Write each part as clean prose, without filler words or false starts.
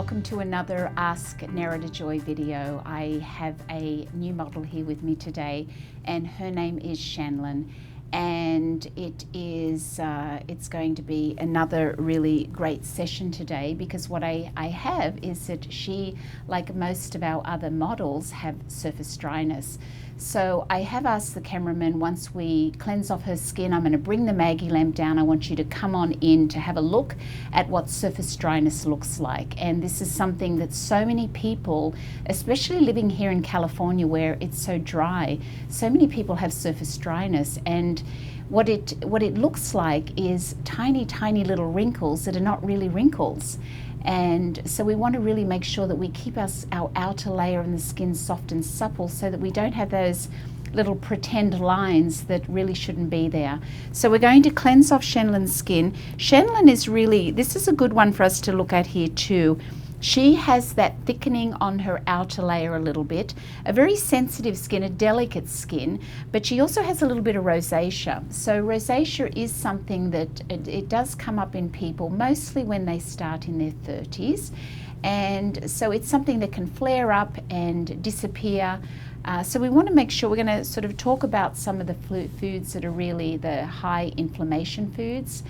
welcome to another Ask Nerida Joy video. I have a new model here with me today, and her name is Shanlyn, and it's going to be another really great session today, because what I have is that she, like most of our other models, have surface dryness. So I have asked the cameraman, once we cleanse off her skin, I'm going to bring the Maggie lamp down. I want you to come on in to have a look at what surface dryness looks like. And this is something that so many people, especially living here in California where it's so dry, so many people have surface dryness. And what it looks like is tiny, tiny little wrinkles that are not really wrinkles. And so we want to really make sure that we keep our outer layer in the skin soft and supple, so that we don't have those little pretend lines that really shouldn't be there. So we're going to cleanse off Shanlyn's skin. Shanlyn is really, this is a good one for us to look at here too. She has that thickening on her outer layer a little bit, a very sensitive skin, a delicate skin, but she also has a little bit of rosacea. So rosacea is something that it does come up in people, mostly when they start in their 30s. And so it's something that can flare up and disappear. So we want to make sure, we're going to sort of talk about some of the foods that are really the high inflammation foods.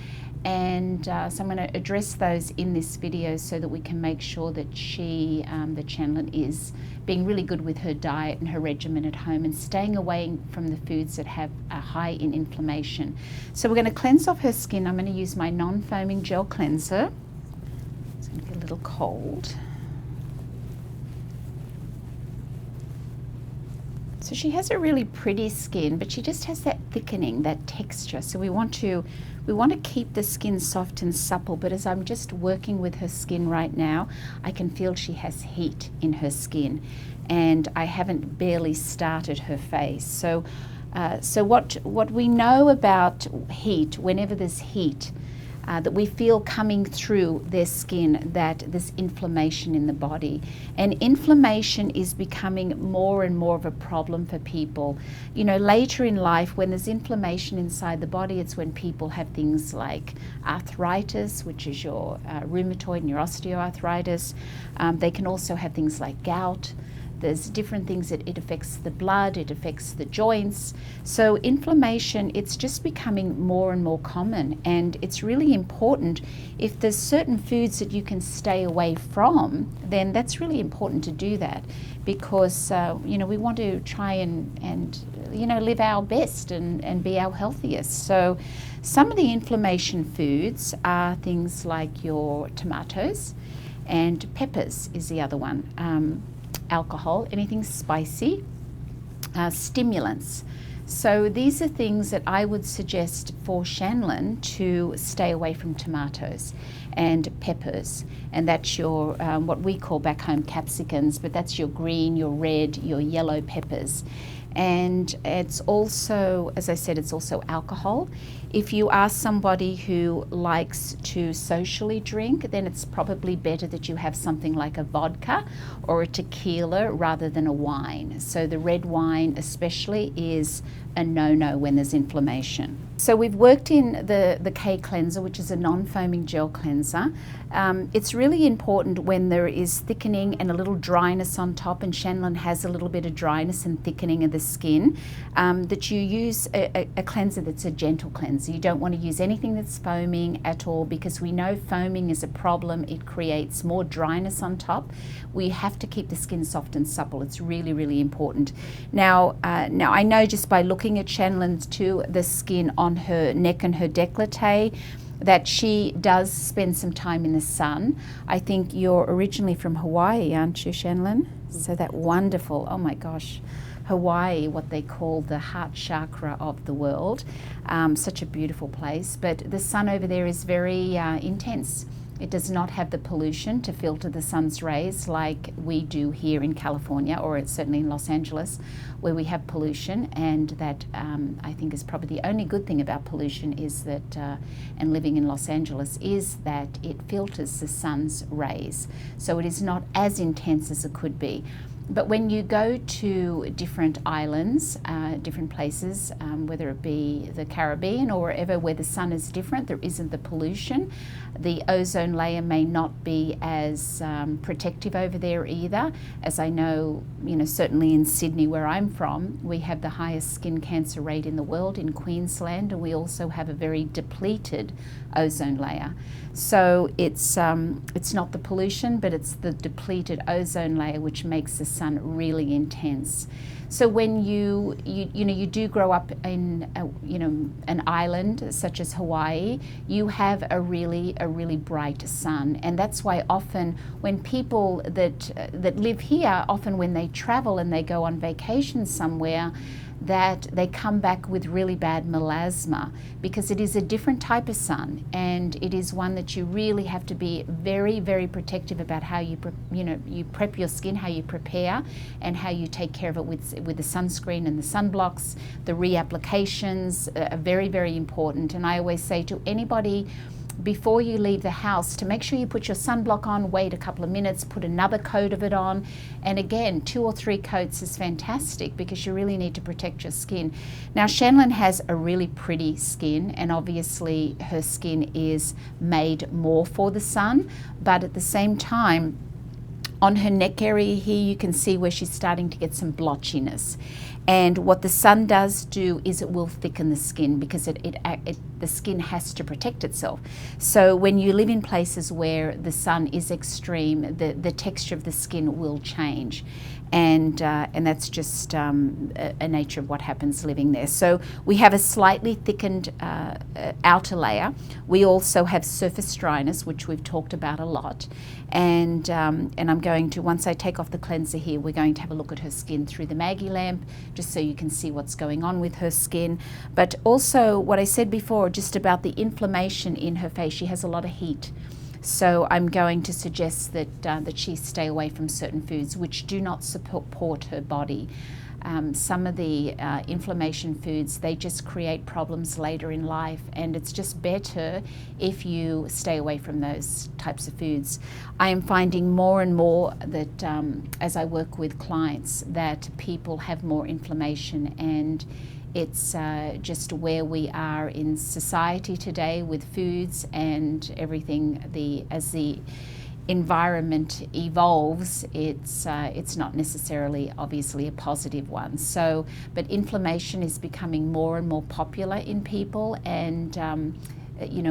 And so I'm going to address those in this video so that we can make sure that that Shanlyn is being really good with her diet and her regimen at home, and staying away from the foods that have a high in inflammation. So we're going to cleanse off her skin. I'm going to use my non-foaming gel cleanser. It's going to be a little cold. So she has a really pretty skin, but she just has that thickening, that texture. So we want to keep the skin soft and supple, but as I'm just working with her skin right now, I can feel she has heat in her skin, and I haven't barely started her face. So what we know about heat, whenever there's heat, that we feel coming through their skin, that there's inflammation in the body. And inflammation is becoming more and more of a problem for people. You know, later in life, when there's inflammation inside the body, it's when people have things like arthritis, which is your rheumatoid and your osteoarthritis. They can also have things like gout. There's different things that it affects the blood, it affects the joints. So inflammation, it's just becoming more and more common, and it's really important. If there's certain foods that you can stay away from, then that's really important to do that, because you know, we want to try and you know, live our best and be our healthiest. So some of the inflammation foods are things like your tomatoes, and peppers is the other one. Alcohol, anything spicy, stimulants. So these are things that I would suggest for Shanlyn to stay away from: tomatoes and peppers. And that's your, what we call back home capsicums, but that's your green, your red, your yellow peppers. And it's also, as I said, it's also alcohol. If you are somebody who likes to socially drink, then it's probably better that you have something like a vodka or a tequila rather than a wine. So the red wine especially is a no-no when there's inflammation. So we've worked in the K cleanser, which is a non-foaming gel cleanser. It's really important when there is thickening and a little dryness on top, and Shanlyn has a little bit of dryness and thickening of the skin, that you use a cleanser that's a gentle cleanser. You don't want to use anything that's foaming at all, because we know foaming is a problem. It creates more dryness on top. We have to keep the skin soft and supple. It's really, really important. Now I know just by looking at Shanlyn's too, the skin on her neck and her décolleté, that she does spend some time in the sun. I think you're originally from Hawaii, aren't you, Shanlyn? So that wonderful, oh my gosh, Hawaii, what they call the heart chakra of the world. Such a beautiful place, but the sun over there is very intense. It does not have the pollution to filter the sun's rays like we do here in California, or it's certainly in Los Angeles, where we have pollution. And that I think is probably the only good thing about pollution is that, and living in Los Angeles, is that it filters the sun's rays. So it is not as intense as it could be. But when you go to different islands, different places, whether it be the Caribbean or wherever where the sun is different, there isn't the pollution. The ozone layer may not be as protective over there either. As I know, certainly in Sydney where I'm from, we have the highest skin cancer rate in the world in Queensland, and we also have a very depleted ozone layer. So it's not the pollution, but it's the depleted ozone layer which makes the sun really intense. So when you do grow up in an island such as Hawaii, you have a really bright sun, and that's why often when people that live here, often when they travel and they go on vacation somewhere, that they come back with really bad melasma, because it is a different type of sun, and it is one that you really have to be very, very protective about how you prep your skin, how you prepare, and how you take care of it with the sunscreen and the sunblocks. The reapplications are very, very important, and I always say to anybody, before you leave the house, to make sure you put your sunblock on, wait a couple of minutes, put another coat of it on, and again 2 or 3 coats is fantastic, because you really need to protect your skin. Now Shanlyn has a really pretty skin, and obviously her skin is made more for the sun, but at the same time on her neck area here you can see where she's starting to get some blotchiness. And what the sun does do is it will thicken the skin, because the skin has to protect itself. So when you live in places where the sun is extreme, the texture of the skin will change. And that's just a nature of what happens living there. So we have a slightly thickened outer layer. We also have surface dryness, which we've talked about a lot. And I'm going to, once I take off the cleanser here, we're going to have a look at her skin through the Maggie lamp, just so you can see what's going on with her skin. But also what I said before, just about the inflammation in her face. She has a lot of heat. So I'm going to suggest that she stay away from certain foods which do not support her body. Some of the inflammation foods, they just create problems later in life, and it's just better if you stay away from those types of foods. I am finding more and more that as I work with clients, that people have more inflammation, and it's just where we are in society today with foods and everything. As the environment evolves, it's not necessarily obviously a positive one. So, but inflammation is becoming more and more popular in people, and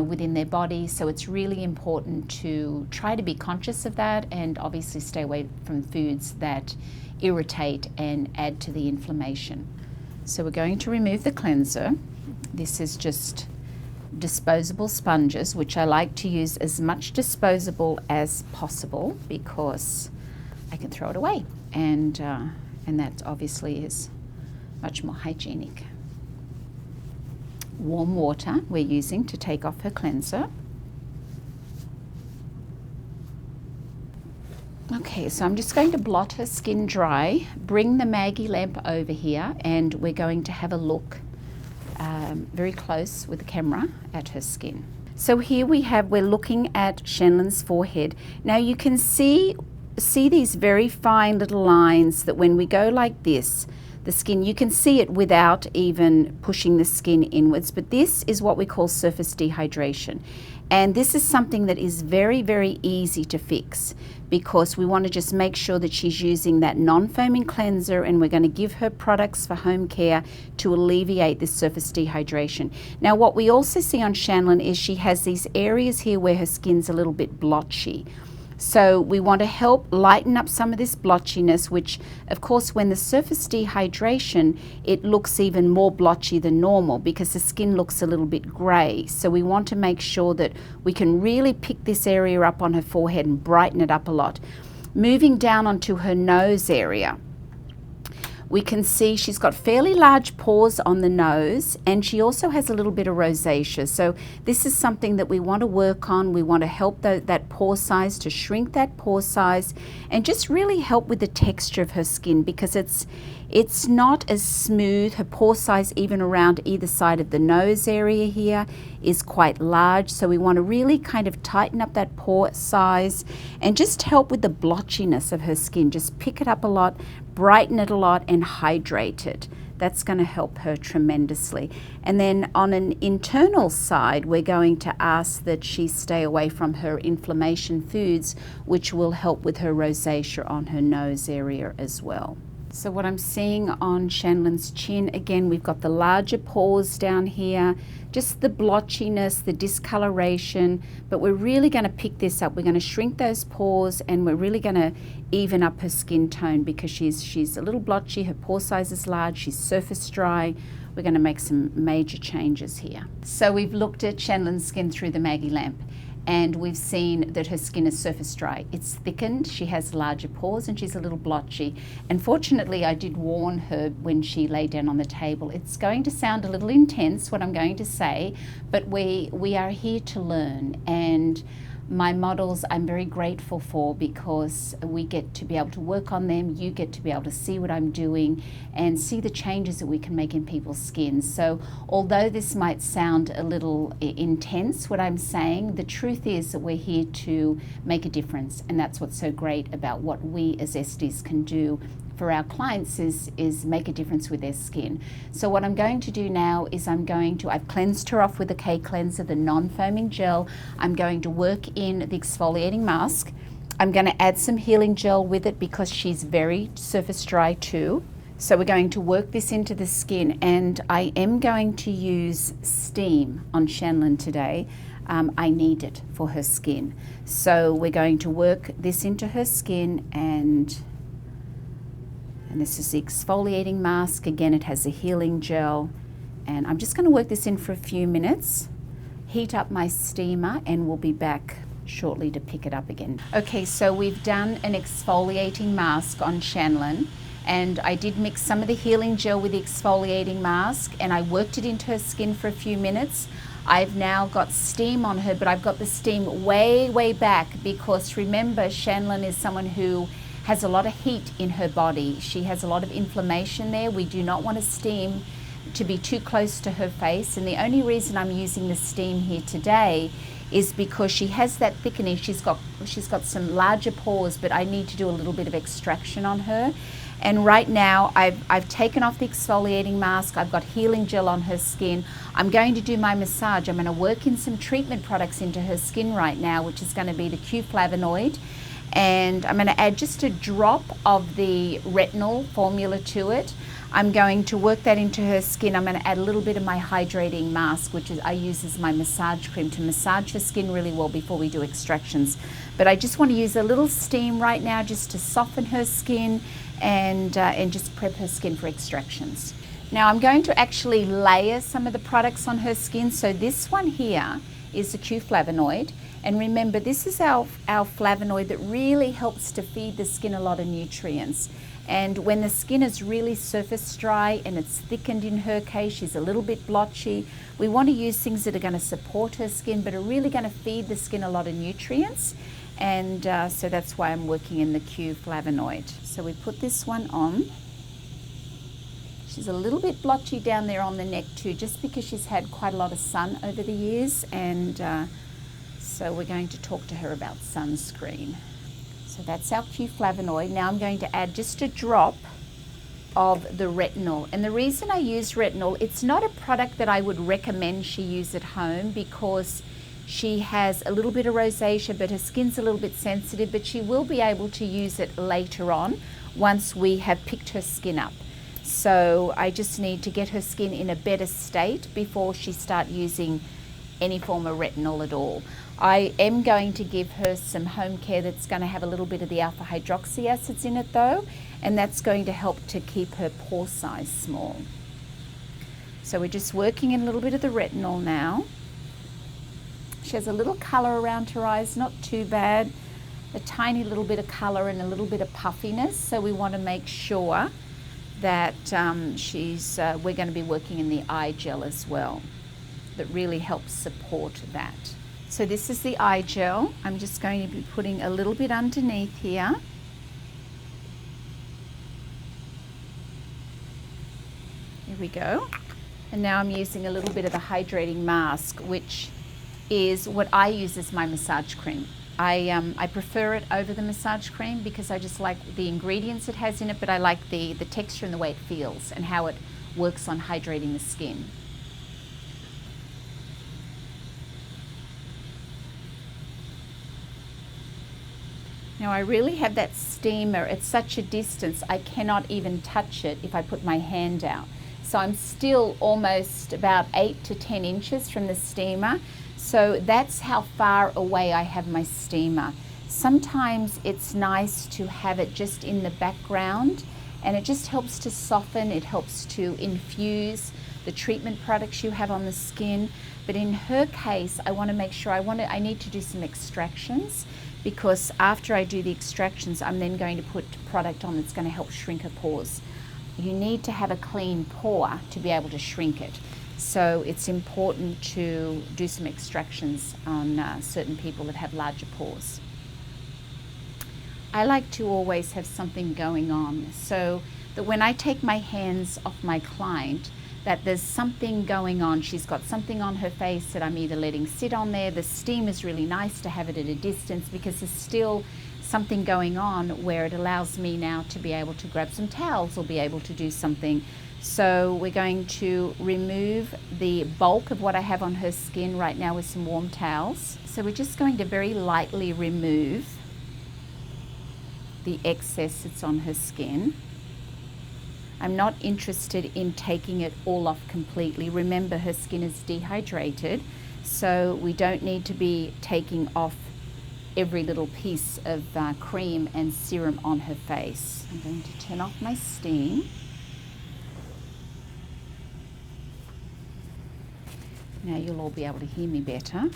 within their body. So it's really important to try to be conscious of that, and obviously stay away from foods that irritate and add to the inflammation. So we're going to remove the cleanser. This is just disposable sponges, which I like to use as much disposable as possible, because I can throw it away, and that obviously is much more hygienic. Warm water we're using to take off her cleanser. Okay, so I'm just going to blot her skin dry, bring the Maggie lamp over here, and we're going to have a look very close with the camera at her skin. So here we're looking at Shanlyn's forehead. Now you can see these very fine little lines that when we go like this, the skin, you can see it without even pushing the skin inwards, but this is what we call surface dehydration. And this is something that is very, very easy to fix, because we want to just make sure that she's using that non-foaming cleanser, and we're going to give her products for home care to alleviate this surface dehydration. Now what we also see on Shanlyn is she has these areas here where her skin's a little bit blotchy. So we want to help lighten up some of this blotchiness, which of course when the surface dehydration, it looks even more blotchy than normal because the skin looks a little bit grey. So we want to make sure that we can really pick this area up on her forehead and brighten it up a lot. Moving down onto her nose area, we can see she's got fairly large pores on the nose, and she also has a little bit of rosacea. So this is something that we want to work on. We want to help that pore size, to shrink that pore size, and just really help with the texture of her skin, because it's It's not as smooth. Her pore size, even around either side of the nose area here, is quite large. So we want to really kind of tighten up that pore size and just help with the blotchiness of her skin. Just pick it up a lot, brighten it a lot, and hydrate it. That's going to help her tremendously. And then on an internal side, we're going to ask that she stay away from her inflammation foods, which will help with her rosacea on her nose area as well. So what I'm seeing on Shanlyn's chin, again, we've got the larger pores down here, just the blotchiness, the discoloration, but we're really going to pick this up. We're going to shrink those pores, and we're really going to even up her skin tone because she's a little blotchy, her pore size is large, she's surface dry. We're going to make some major changes here. So we've looked at Shanlyn's skin through the Maggie lamp, and we've seen that her skin is surface dry. It's thickened, she has larger pores, and she's a little blotchy. And fortunately, I did warn her when she lay down on the table. It's going to sound a little intense, what I'm going to say, but we are here to learn. And my models I'm very grateful for because we get to be able to work on them. You get to be able to see what I'm doing and see the changes that we can make in people's skin. So although this might sound a little intense, what I'm saying, the truth is that we're here to make a difference. And that's what's so great about what we as Estes can do for our clients is make a difference with their skin. So what I'm going to do now is I've cleansed her off with the K Cleanser, the non-foaming gel. I'm going to work in the exfoliating mask. I'm going to add some healing gel with it because she's very surface dry too. So we're going to work this into the skin, and I am going to use steam on Shanlyn today. I need it for her skin. So we're going to work this into her skin, and this is the exfoliating mask. Again, it has a healing gel, and I'm just going to work this in for a few minutes, heat up my steamer, and we'll be back shortly to pick it up again. Okay, so we've done an exfoliating mask on Shanlyn, and I did mix some of the healing gel with the exfoliating mask, and I worked it into her skin for a few minutes. I've now got steam on her, but I've got the steam way back because remember, Shanlyn is someone who has a lot of heat in her body. She has a lot of inflammation there. We do not want to steam to be too close to her face, and the only reason I'm using the steam here today is because she has that thickening. She's got some larger pores, but I need to do a little bit of extraction on her. And right now I've taken off the exfoliating mask. I've got healing gel on her skin. I'm going to do my massage. I'm going to work in some treatment products into her skin right now, which is going to be the Q flavonoid. And I'm going to add just a drop of the retinol formula to it. I'm going to work that into her skin. I'm going to add a little bit of my hydrating mask, which I use as my massage cream to massage her skin really well before we do extractions. But I just want to use a little steam right now just to soften her skin and just prep her skin for extractions. Now I'm going to actually layer some of the products on her skin. So this one here is the Q flavonoid. And remember, this is our flavonoid that really helps to feed the skin a lot of nutrients. And when the skin is really surface dry and it's thickened in her case, she's a little bit blotchy, we want to use things that are going to support her skin but are really going to feed the skin a lot of nutrients. And so that's why I'm working in the Q flavonoid. So we put this one on. She's a little bit blotchy down there on the neck too, just because she's had quite a lot of sun over the years, and so we're going to talk to her about sunscreen. So that's our Q flavonoid. Now I'm going to add just a drop of the retinol. And the reason I use retinol, it's not a product that I would recommend she use at home because she has a little bit of rosacea, but her skin's a little bit sensitive, but she will be able to use it later on once we have picked her skin up. So I just need to get her skin in a better state before she start using any form of retinol at all. I am going to give her some home care that's going to have a little bit of the alpha hydroxy acids in it though, and that's going to help to keep her pore size small. So we're just working in a little bit of the retinol now. She has a little color around her eyes, not too bad, a tiny little bit of color and a little bit of puffiness, so we want to make sure that we're going to be working in the eye gel as well. That really helps support that. So this is the eye gel. I'm just going to be putting a little bit underneath here. we go. And now I'm using a little bit of the Hydrating Mask, which is what I use as my massage cream. I prefer it over the massage cream because I just like the ingredients it has in it, but I like the texture and the way it feels and how it works on hydrating the skin. Now I really have that steamer at such a distance I cannot even touch it if I put my hand out. So I'm still almost about 8 to 10 inches from the steamer. So that's how far away I have my steamer. Sometimes it's nice to have it just in the background, and it just helps to soften, it helps to infuse the treatment products you have on the skin. But in her case, I want to make sure I need to do some extractions, because after I do the extractions, I'm then going to put product on that's going to help shrink her pores. You need to have a clean pore to be able to shrink it. So it's important to do some extractions on certain people that have larger pores. I like to always have something going on so that when I take my hands off my client, that there's something going on. She's got something on her face that I'm either letting sit on there. The steam is really nice to have it at a distance because there's still something going on where it allows me now to be able to grab some towels or be able to do something. So we're going to remove the bulk of what I have on her skin right now with some warm towels. So we're just going to very lightly remove the excess that's on her skin. I'm not interested in taking it all off completely. Remember, her skin is dehydrated, so we don't need to be taking off every little piece of cream and serum on her face. I'm going to turn off my steam. Now you'll all be able to hear me better.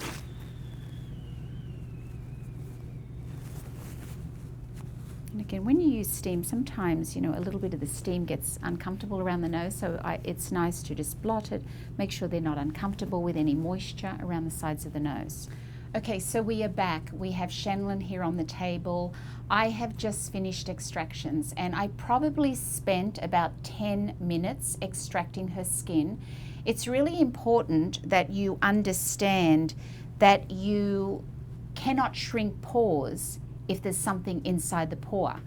And again, when you use steam, sometimes, a little bit of the steam gets uncomfortable around the nose, so it's nice to just blot it, make sure they're not uncomfortable with any moisture around the sides of the nose. Okay, so we are back. We have Shanlyn here on the table. I have just finished extractions, and I probably spent about 10 minutes extracting her skin. It's really important that you understand that you cannot shrink pores if there's something inside the pore.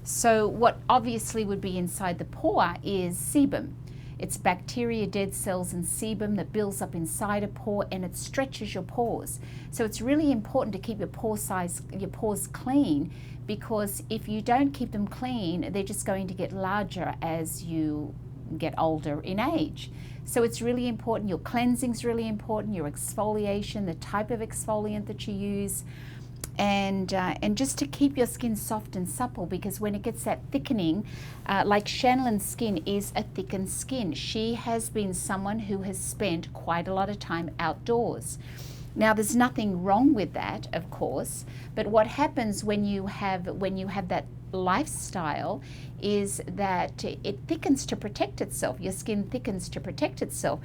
So what obviously would be inside the pore is sebum. It's bacteria, dead cells, and sebum that builds up inside a pore, and it stretches your pores. So it's really important to keep your pores clean, because if you don't keep them clean, they're just going to get larger as you get older in age. So it's really important. Your cleansing's really important, your exfoliation, the type of exfoliant that you use, and just to keep your skin soft and supple, because when it gets that thickening, like Shanlyn's skin is a thickened skin. She has been someone who has spent quite a lot of time outdoors. Now, there's nothing wrong with that, of course, but what happens when you have that lifestyle is that it thickens to protect itself. Your skin thickens to protect itself.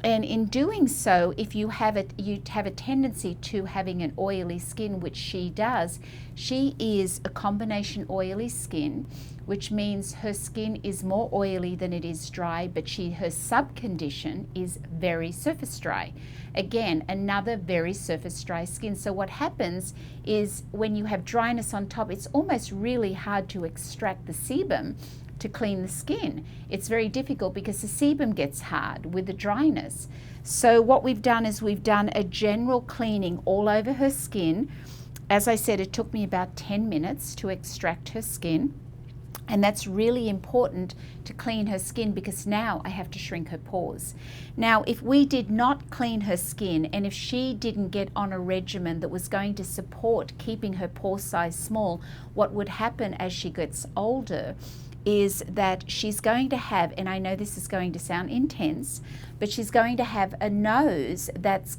And in doing so, if you have a tendency to having an oily skin, which she does. She is a combination oily skin, which means her skin is more oily than it is dry, but her subcondition is very surface dry. Again, another very surface dry skin. So what happens is when you have dryness on top, it's almost really hard to extract the sebum to clean the skin. It's very difficult because the sebum gets hard with the dryness. So what we've done is we've done a general cleaning all over her skin. As I said, it took me about 10 minutes to extract her skin. And that's really important to clean her skin, because now I have to shrink her pores. Now, if we did not clean her skin, and if she didn't get on a regimen that was going to support keeping her pore size small, what would happen as she gets older is that she's going to have, and I know this is going to sound intense, but she's going to have a nose that's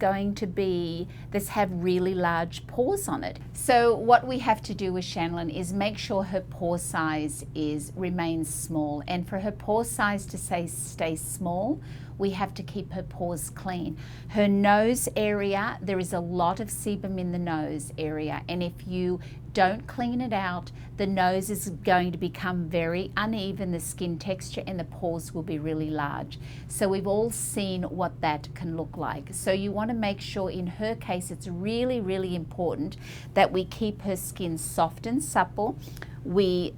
have really large pores on it. So what we have to do with Shanlyn is make sure her pore size remains small. And for her pore size to stay small, we have to keep her pores clean. Her nose area, there is a lot of sebum in the nose area, and if you don't clean it out, the nose is going to become very uneven, the skin texture, and the pores will be really large. So we've all seen what that can look like. So you want to make sure, in her case, it's really, really important that we keep her skin soft and supple. We're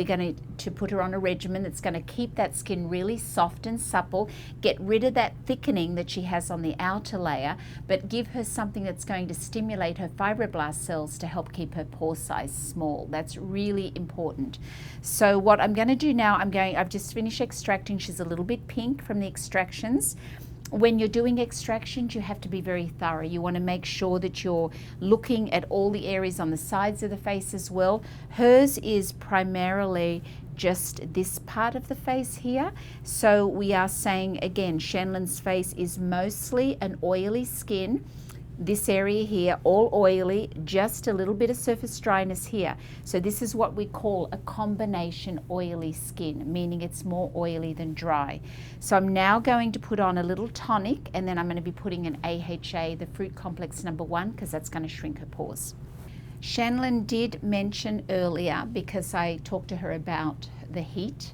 going to put her on a regimen that's going to keep that skin really soft and supple, get rid of that thickening that she has on the outer layer, but give her something that's going to stimulate her fibroblast cells to help keep her pore size small. That's really important. So what I'm going to do now, I've just finished extracting. She's a little bit pink from the extractions. When you're doing extractions, you have to be very thorough. You want to make sure that you're looking at all the areas on the sides of the face as well. Hers is primarily just this part of the face here. So we are saying, again, Shanlyn's face is mostly an oily skin. This area here, all oily, just a little bit of surface dryness here. So this is what we call a combination oily skin, meaning it's more oily than dry. So I'm now going to put on a little tonic, and then I'm going to be putting an AHA, the Fruit Complex #1, because that's going to shrink her pores. Shanlyn did mention earlier, because I talked to her about the heat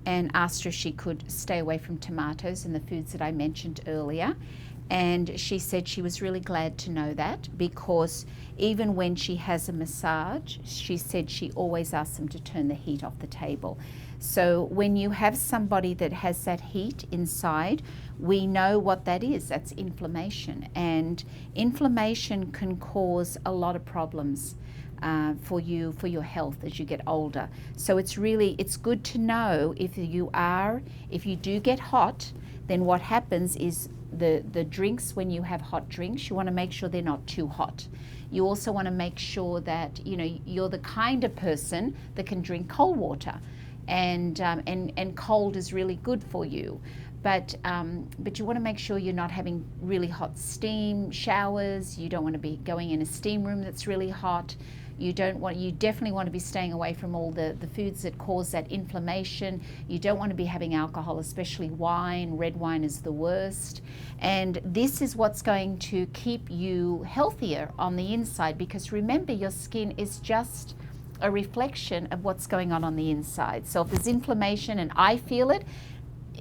and asked her if she could stay away from tomatoes and the foods that I mentioned earlier. And she said she was really glad to know that, because even when she has a massage, she said she always asks them to turn the heat off the table. So when you have somebody that has that heat inside, we know what that is. That's inflammation. And inflammation can cause a lot of problems for your health as you get older. So it's good to know if you do get hot, then what happens is the drinks, when you have hot drinks, you want to make sure they're not too hot. You also want to make sure that you're the kind of person that can drink cold water, and cold is really good for you. But you want to make sure you're not having really hot steam showers. You don't want to be going in a steam room that's really hot. You definitely want to be staying away from all the foods that cause that inflammation. You don't want to be having alcohol, especially wine. Red wine is the worst. And this is what's going to keep you healthier on the inside, because remember, your skin is just a reflection of what's going on the inside. So if there's inflammation, and I feel it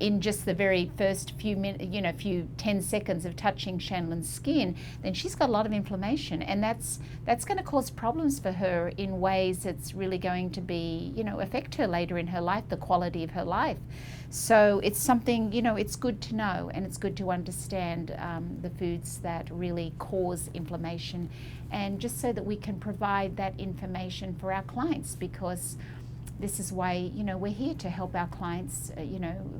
in just the very first few minutes, few 10 seconds of touching Shanlyn's skin, then she's got a lot of inflammation, and that's going to cause problems for her in ways that's really going to be, affect her later in her life, the quality of her life. So it's something, it's good to know, and it's good to understand the foods that really cause inflammation, and just so that we can provide that information for our clients, because this is why, we're here to help our clients,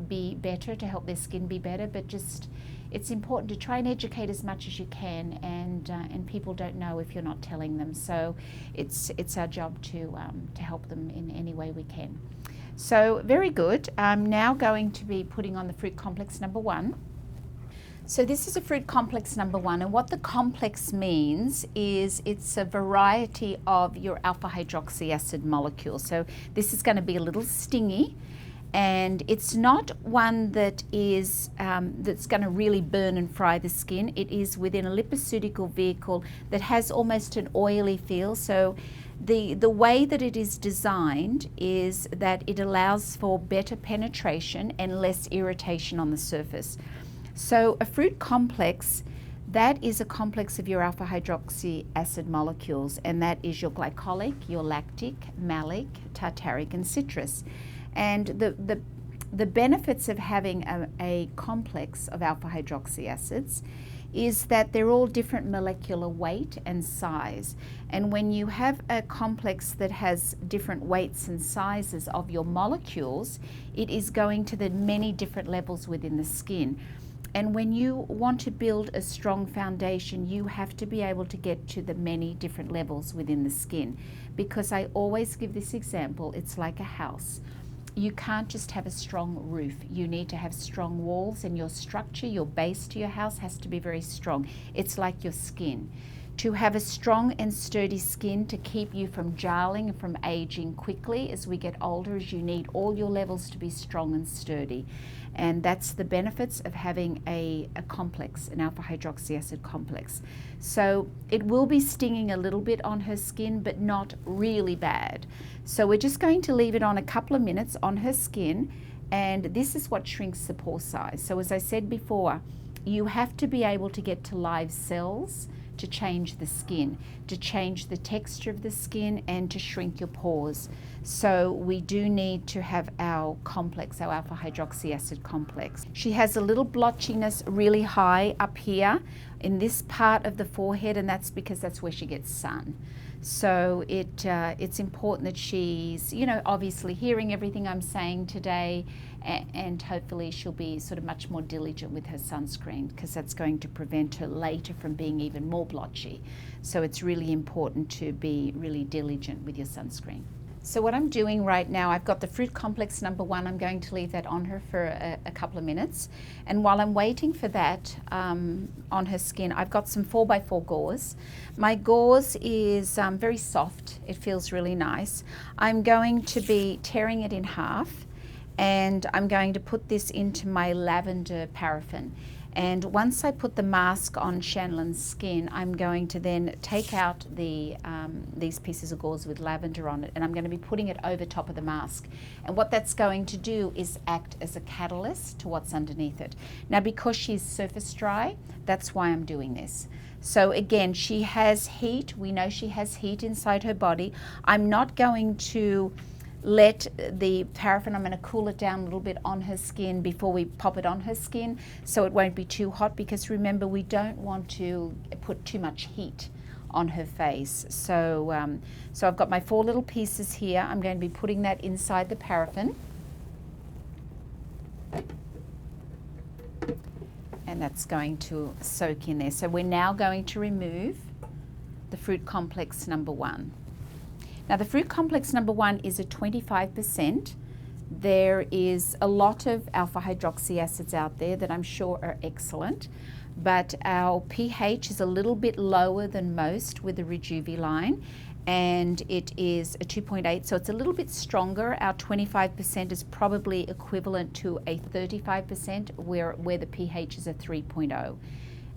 be better, to help their skin be better. But just, it's important to try and educate as much as you can, and people don't know if you're not telling them. So it's our job to help them in any way we can. So very good. I'm now going to be putting on the Fruit Complex #1. So this is a Fruit Complex #1, and what the complex means is it's a variety of your alpha hydroxy acid molecules. So this is going to be a little stingy, and it's not one that is that's going to really burn and fry the skin. It is within a lipoceutical vehicle that has almost an oily feel. So the way that it is designed is that it allows for better penetration and less irritation on the surface. So a fruit complex, that is a complex of your alpha hydroxy acid molecules, and that is your glycolic, your lactic, malic, tartaric, and citrus. And the benefits of having a complex of alpha hydroxy acids is that they're all different molecular weight and size. And when you have a complex that has different weights and sizes of your molecules, it is going to the many different levels within the skin. And when you want to build a strong foundation, you have to be able to get to the many different levels within the skin. Because I always give this example, it's like a house. You can't just have a strong roof. You need to have strong walls, and your structure, your base to your house has to be very strong. It's like your skin. To have a strong and sturdy skin to keep you from jarring and from aging quickly as we get older, is you need all your levels to be strong and sturdy. And that's the benefits of having a complex, an alpha hydroxy acid complex. So it will be stinging a little bit on her skin, but not really bad. So we're just going to leave it on a couple of minutes on her skin, and this is what shrinks the pore size. So as I said before, you have to be able to get to live cells to change the skin, to change the texture of the skin, and to shrink your pores. So we do need to have our complex, our alpha hydroxy acid complex. She has a little blotchiness really high up here in this part of the forehead, and that's because that's where she gets sun. So it's important that she's, you know, obviously hearing everything I'm saying today, and hopefully she'll be sort of much more diligent with her sunscreen, because that's going to prevent her later from being even more blotchy. So it's really important to be really diligent with your sunscreen. So what I'm doing right now, I've got the Fruit Complex #1. I'm going to leave that on her for a couple of minutes. And while I'm waiting for that on her skin, I've got some 4x4 gauze. My gauze is very soft. It feels really nice. I'm going to be tearing it in half, and I'm going to put this into my lavender paraffin. And once I put the mask on Shanlyn's skin, I'm going to then take out these pieces of gauze with lavender on it, and I'm going to be putting it over top of the mask. And what that's going to do is act as a catalyst to what's underneath it. Now, because she's surface dry, that's why I'm doing this. So again, she has heat. We know she has heat inside her body. I'm not going to let the paraffin, I'm going to cool it down a little bit on her skin before we pop it on her skin, so it won't be too hot, because remember, we don't want to put too much heat on her face. So, so I've got my 4 little pieces here. I'm going to be putting that inside the paraffin. And that's going to soak in there. So we're now going to remove the Fruit Complex #1. Now, the Fruit Complex #1 is a 25%. There is a lot of alpha hydroxy acids out there that I'm sure are excellent, but our pH is a little bit lower than most with the Rejuve line, and it is a 2.8, so it's a little bit stronger. Our 25% is probably equivalent to a 35%, where the pH is a 3.0.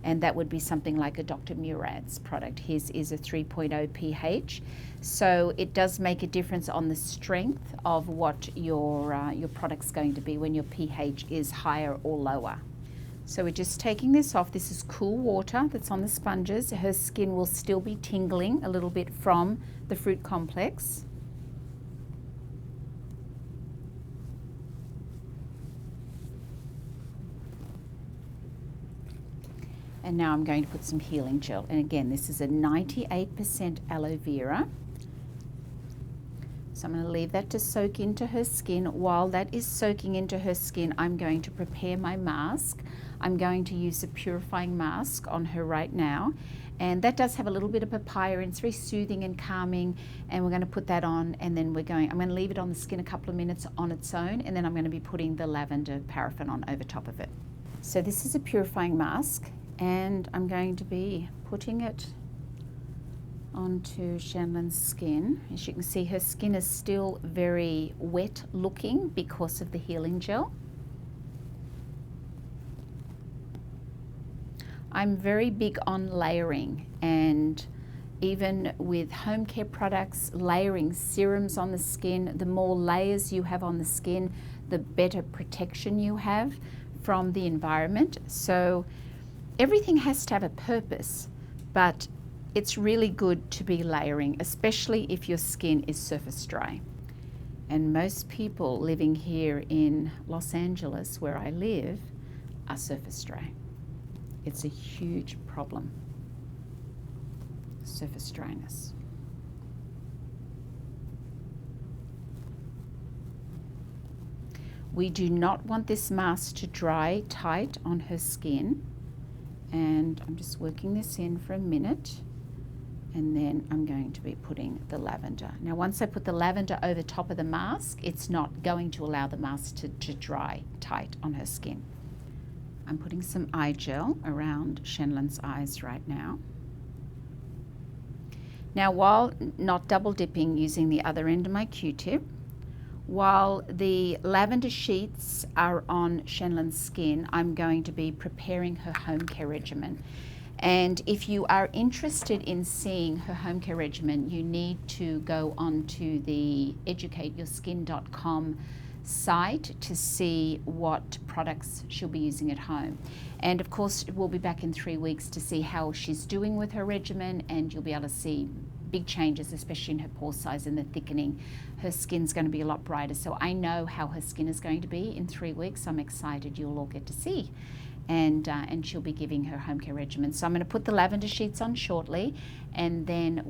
And that would be something like a Dr. Murad's product. His is a 3.0 pH. So it does make a difference on the strength of what your product's going to be when your pH is higher or lower. So we're just taking this off. This is cool water that's on the sponges. Her skin will still be tingling a little bit from the Fruit Complex. And now I'm going to put some healing gel. And again, this is a 98% aloe vera. So I'm going to leave that to soak into her skin. While that is soaking into her skin, I'm going to prepare my mask. I'm going to use a Purifying Mask on her right now. And that does have a little bit of papaya, and it's very soothing and calming. And we're going to put that on, and then I'm going to leave it on the skin a couple of minutes on its own, and then I'm going to be putting the lavender paraffin on over top of it. So this is a Purifying Mask, and I'm going to be putting it onto Shanlyn's skin. As you can see, her skin is still very wet looking because of the healing gel. I'm very big on layering, and even with home care products, layering serums on the skin. The more layers you have on the skin, the better protection you have from the environment. So everything has to have a purpose, but it's really good to be layering, especially if your skin is surface dry. And most people living here in Los Angeles, where I live, are surface dry. It's a huge problem, surface dryness. We do not want this mask to dry tight on her skin. And I'm just working this in for a minute, and then I'm going to be putting the lavender. Now, once I put the lavender over top of the mask, it's not going to allow the mask to dry tight on her skin. I'm putting some eye gel around Shanlyn's eyes right now. Now, while not double dipping, using the other end of my Q-tip, while the lavender sheets are on Shanlyn's skin, I'm going to be preparing her home care regimen. And if you are interested in seeing her home care regimen, you need to go onto the educateyourskin.com site to see what products she'll be using at home. And of course, we'll be back in 3 weeks to see how she's doing with her regimen, and you'll be able to see big changes, especially in her pore size and the thickening. Her skin's going to be a lot brighter. So I know how her skin is going to be in 3 weeks. I'm excited you'll all get to see. And she'll be giving her home care regimen. So I'm going to put the lavender sheets on shortly, and then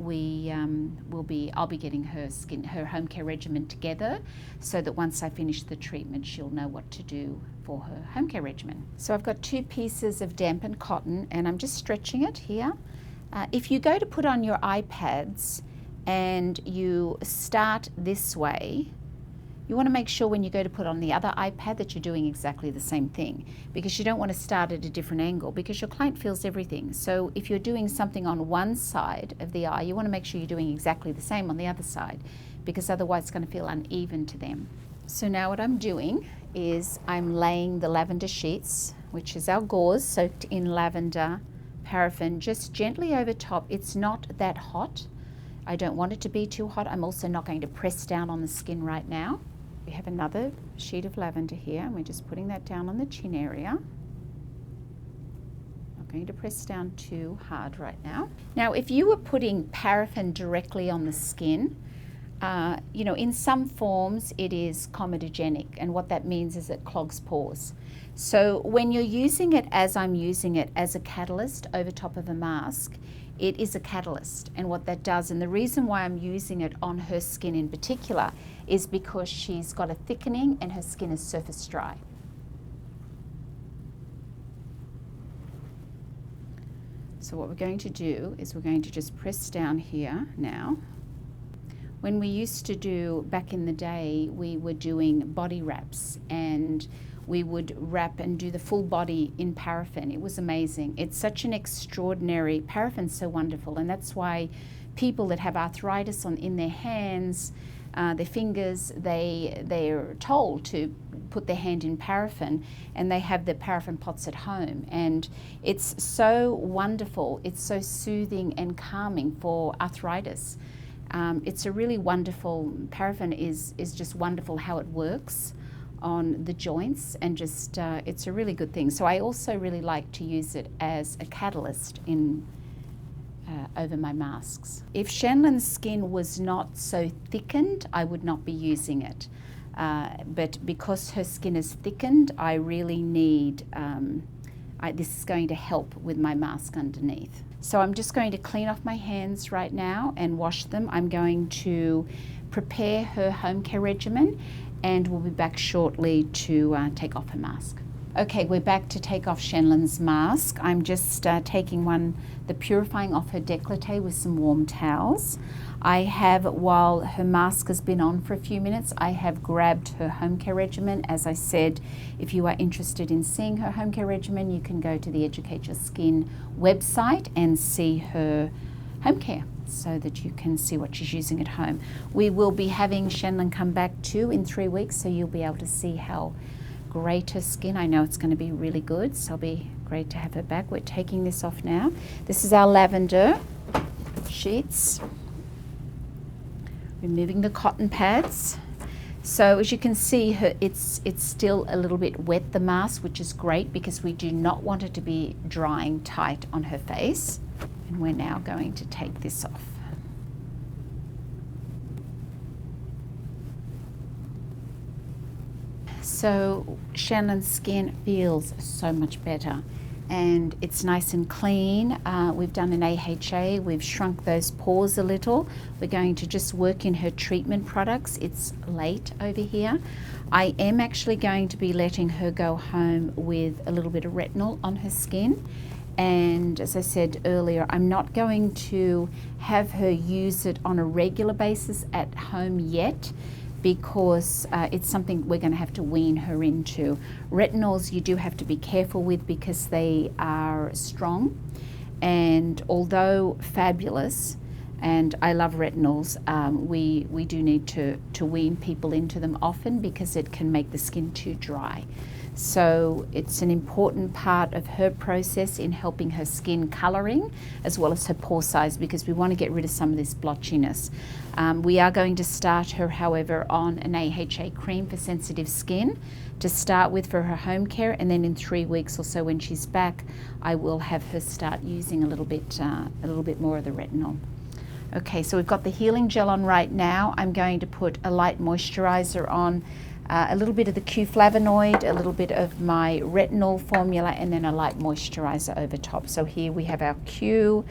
I'll be getting her home care regimen together, so that once I finish the treatment, she'll know what to do for her home care regimen. So I've got 2 pieces of dampened cotton, and I'm just stretching it here. If you go to put on your eye pads and you start this way, you want to make sure when you go to put on the other iPad that you're doing exactly the same thing, because you don't want to start at a different angle, because your client feels everything. So if you're doing something on one side of the eye, you want to make sure you're doing exactly the same on the other side, because otherwise it's going to feel uneven to them. So now what I'm doing is I'm laying the lavender sheets, which is our gauze soaked in lavender paraffin, just gently over top. It's not that hot. I don't want it to be too hot. I'm also not going to press down on the skin right now. We have another sheet of lavender here, and we're just putting that down on the chin area. Not going to press down too hard right now. Now, if you were putting paraffin directly on the skin, you know, in some forms it is comedogenic, and what that means is it clogs pores. So when you're using it as I'm using it, as a catalyst over top of a mask, it is a catalyst. And what that does, and the reason why I'm using it on her skin in particular, is because she's got a thickening and her skin is surface dry. So what we're going to do is we're going to just press down here now. When we used to do, back in the day, we were doing body wraps, and we would wrap and do the full body in paraffin. It was amazing. It's such an extraordinary, paraffin's so wonderful, and that's why people that have arthritis in their hands, their fingers, they're told to put their hand in paraffin, and they have the paraffin pots at home. And it's so wonderful. It's so soothing and calming for arthritis. It's a really wonderful, paraffin is just wonderful how it works on the joints, and just it's a really good thing. So I also really like to use it as a catalyst in over my masks. If Shanlyn's skin was not so thickened, I would not be using it. But because her skin is thickened, I really need, this is going to help with my mask underneath. So I'm just going to clean off my hands right now and wash them. I'm going to prepare her home care regimen, and we'll be back shortly to take off her mask. Okay, we're back to take off Shanlyn's mask. I'm just taking the purifying off her décolleté with some warm towels. I have, while her mask has been on for a few minutes, I have grabbed her home care regimen. As I said, if you are interested in seeing her home care regimen, you can go to the Educate Your Skin website and see her home care, so that you can see what she's using at home. We will be having Shanlyn come back too in 3 weeks, so you'll be able to see how great her skin. I know it's going to be really good, so it'll be great to have her back. We're taking this off now. This is our lavender sheets. Removing the cotton pads. So as you can see, it's still a little bit wet, the mask, which is great because we do not want it to be drying tight on her face. And we're now going to take this off. So Shanlyn's skin feels so much better, and it's nice and clean. We've done an AHA, we've shrunk those pores a little. We're going to just work in her treatment products. It's late over here. I am actually going to be letting her go home with a little bit of retinol on her skin. And as I said earlier, I'm not going to have her use it on a regular basis at home yet, because it's something we're going to have to wean her into. Retinols you do have to be careful with because they are strong, and although fabulous, and I love retinols. We do need to wean people into them often because it can make the skin too dry. So it's an important part of her process in helping her skin colouring as well as her pore size, because we want to get rid of some of this blotchiness. We are going to start her, however, on an AHA cream for sensitive skin to start with for her home care, and then in 3 weeks or so when she's back, I will have her start using a little bit more of the retinol. Okay, so we've got the healing gel on right now. I'm going to put a light moisturizer on, a little bit of the Q flavonoid, a little bit of my retinol formula, and then a light moisturizer over top. So here we have our Q,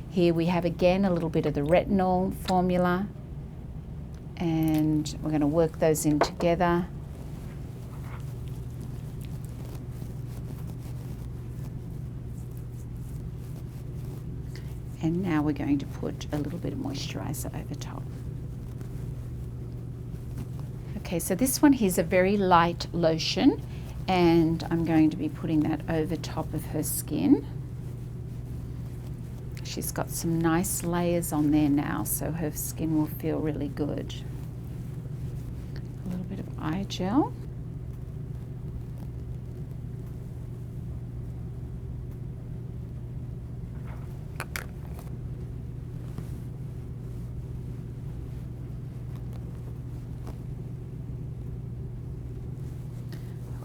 here we have again a little bit of the retinol formula, and we're going to work those in together. And now we're going to put a little bit of moisturizer over top. Okay, so this one here's a very light lotion, and I'm going to be putting that over top of her skin. She's got some nice layers on there now, so her skin will feel really good. A little bit of eye gel.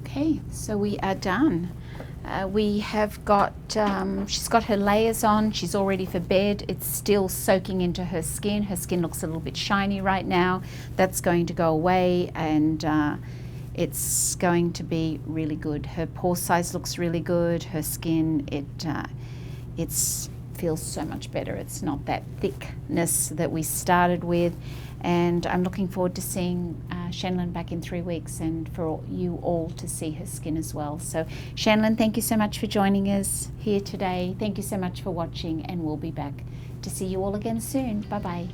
Okay, so we are done. We have got, she's got her layers on, she's all ready for bed. It's still soaking into her skin. Her skin looks a little bit shiny right now. That's going to go away, and it's going to be really good. Her pore size looks really good. Her skin, it feels so much better. It's not that thickness that we started with. And I'm looking forward to seeing Shanlyn back in 3 weeks, and for you all to see her skin as well. So Shanlyn, thank you so much for joining us here today. Thank you so much for watching, and we'll be back to see you all again soon. Bye-bye.